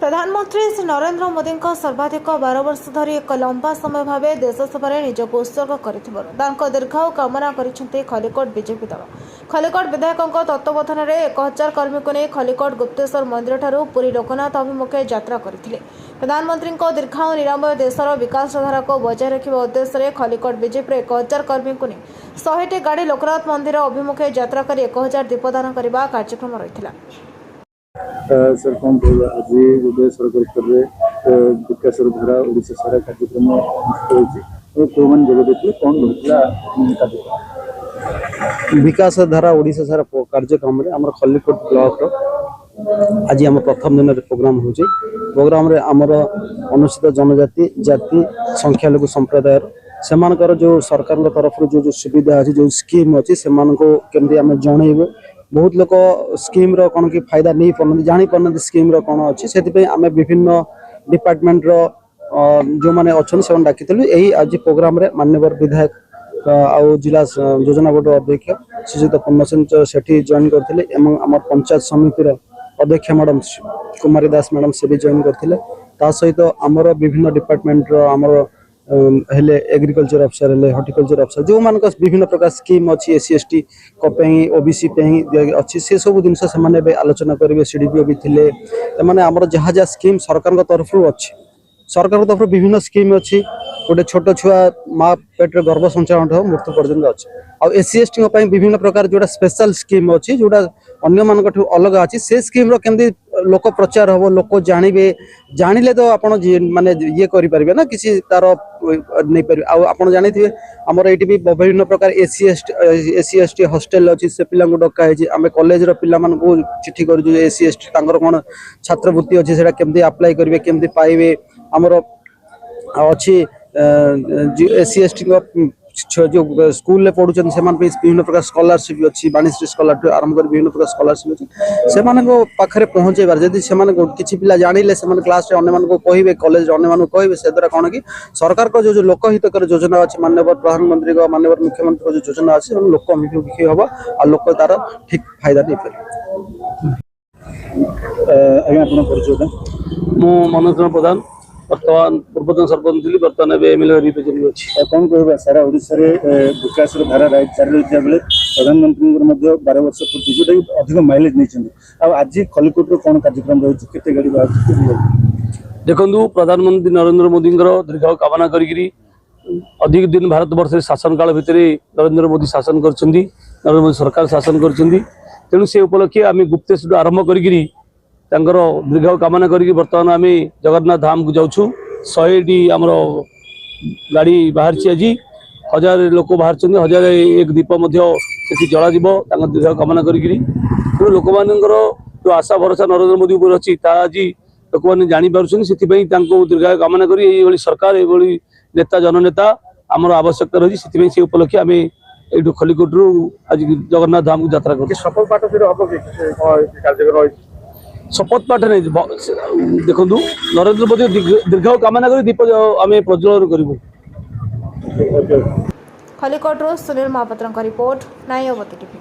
प्रधानमंत्री श्री नरेंद्र मोदी सर्वाधिक 12 वर्ष धरी एक लंबा समय भाव देश सेवार निजक उत्सर्ग कर दीर्घायु कामना कर खलिकोट बीजेपी दल। खलिकोट विधायकों तत्वावधान में 1000 कर्मी को नहीं खलिकोट गुप्तेश्वर मंदिर ठारू पुरी लोकनाथ अभिमुखे यात्रा करथिले। प्रधानमंत्री दीर्घायु निरामय देशर विकास धारा को बजाय रखा उद्देश्य खलिकोट बीजेपी 1000 कर्मी को नहीं 100टी गाड़ी लोकनाथ मंदिर अभिमुखे यात्रा कर 1000 दीपदान करने कार्यक्रम रही। सर कौन कहला आज उदय सरकार विकास धारा ओडिशा सारा कार्यक्रम कौन विकास धारा ओडिशा सारा कार्यक्रम आम खलिकोट ब्लॉक आज आम प्रथम दिन प्रोग्राम हो प्रोग्राम रे आमर अनुसूचित जनजाति जाति संख्यालघु संप्रदाय सेमानकर जो सरकार तरफ जो सुविधा अच्छी जो स्कीम अच्छी से केमती आम जनइबे बहुत लोग स्कीम रो कौन की फायदा नहीं पारती जानी पारती स्कीम रो कौन अच्छी से आम विभिन्न डिपार्टमेंट रो जो मैंने अच्छा से डाकी यही आज प्रोग्राम रे माननीय विधायक आउ जिला योजना बोर्ड अध्यक्ष श्रीजुक्त पूर्णचंद्र सेठी जॉइन करते आम पंचायत समितिर अध्यक्ष मैडम कुमारी दास मैडम से भी जॉइन करते सहित आमर विभिन्न डिपार्टमेंट रो आमर हेले एग्रीकल्चर अफसर हेले हॉर्टिकल्चर अफसर जो मान विभिन्न प्रकार स्कीम अच्छी एससी एसटी ओबीसी अच्छी से सब जिन से आलोचना करेंगे सीडीपीओ भी थे मैंने आमर जहाँ जहाँ स्कीम सरकार तरफ अच्छी सरकार तरफ विभिन्न स्कीम अच्छी गोटे छोट छुआ माँ पेट गर्भ संचालन मृत्यु पर्यटन अच्छी आ एससी एसटी विभिन्न प्रकार जोड़ा स्पेशल स्कीम अच्छी जोड़ा अन्य मान अलग अच्छी से स्कीम रो केमती लोक प्रचार हम लोक जानवे जानिले तो आप माने ये करें ना किसी तार नहीं पारे आप जानी आमर ये भी विभिन्न प्रकार एससी एसटी हॉस्टल अच्छी से पिला डकाई आम कॉलेज पिला चिठी कर एससी एसटी कौन छात्रवृत्ति अच्छी से केमती अप्लाई करेंगे केमती पाइबे आमर अच्छी एससी एसटी जो स्कूल पढ़ुं से विभिन्न प्रकार स्कॉलरशिप अच्छी वाणिज्य स्कॉलर आरंभ कर विभिन्न प्रकार स्कॉलरशिप अच्छी से पाखे पहुँचेबार जदि किसी पिला जानिले क्लास अन्य कहे कॉलेज अन्य कहे से द्वारा कौन कि सरकार को जो लोकहितकर योजना अच्छी माननीय प्रधानमंत्री माननीय मुख्यमंत्री जो योजना अच्छी लोक अभिमुखी हम और लोक तार ठीक फायदा नहीं पारे। मु मनोज प्रधान बर्तमान पूर्वतन सरपंच थी बर्तमान एमएलए रिप्रेजेंटेटिव अच्छी कौन कह सारा ओडिशा विकास धारा जारी रही बेले प्रधानमंत्री 12 वर्ष पूर्ति जो अधिक माइलेज नहीं आज खलिकोट कौन कार्यक्रम रही केते गाड़ी देखु प्रधानमंत्री नरेंद्र मोदी दीर्घ कामना करी अधिक दिन भारत वर्ष शासन काल भितर नरेंद्र मोदी शासन कर नरेंद्र मोदी सरकार शासन कर तेणु से उपलक्षे आम गुप्तेश्वर आरंभ करी दीर्घ कामना करी बर्तमान आम जगन्नाथ धाम को जाऊँ 100टी आमर गाड़ी बाहर आज 1000 लोक बाहर 1001 दीप से जल दीर्घ कामना करी लोक मान जो आशा भरोसा नरेंद्र मोदी उपर अच्छी आज लोक मैंने जापर से दीर्घ कामना करी सरकार ये नेता जननेता आमर आवश्यकता रही से उपलक्षे आम ये खलिकोट आज जगन्नाथ धाम को यात्रा कर सफल पाठ कार्यक्रम शपथ पाठ नहीं देखु नरेंद्र मोदी दीर्घ कामना कर दीप आम प्रज्वलन करूँ। खलिकोट सुनील महापात्र रिपोर्ट नायवती टीवी।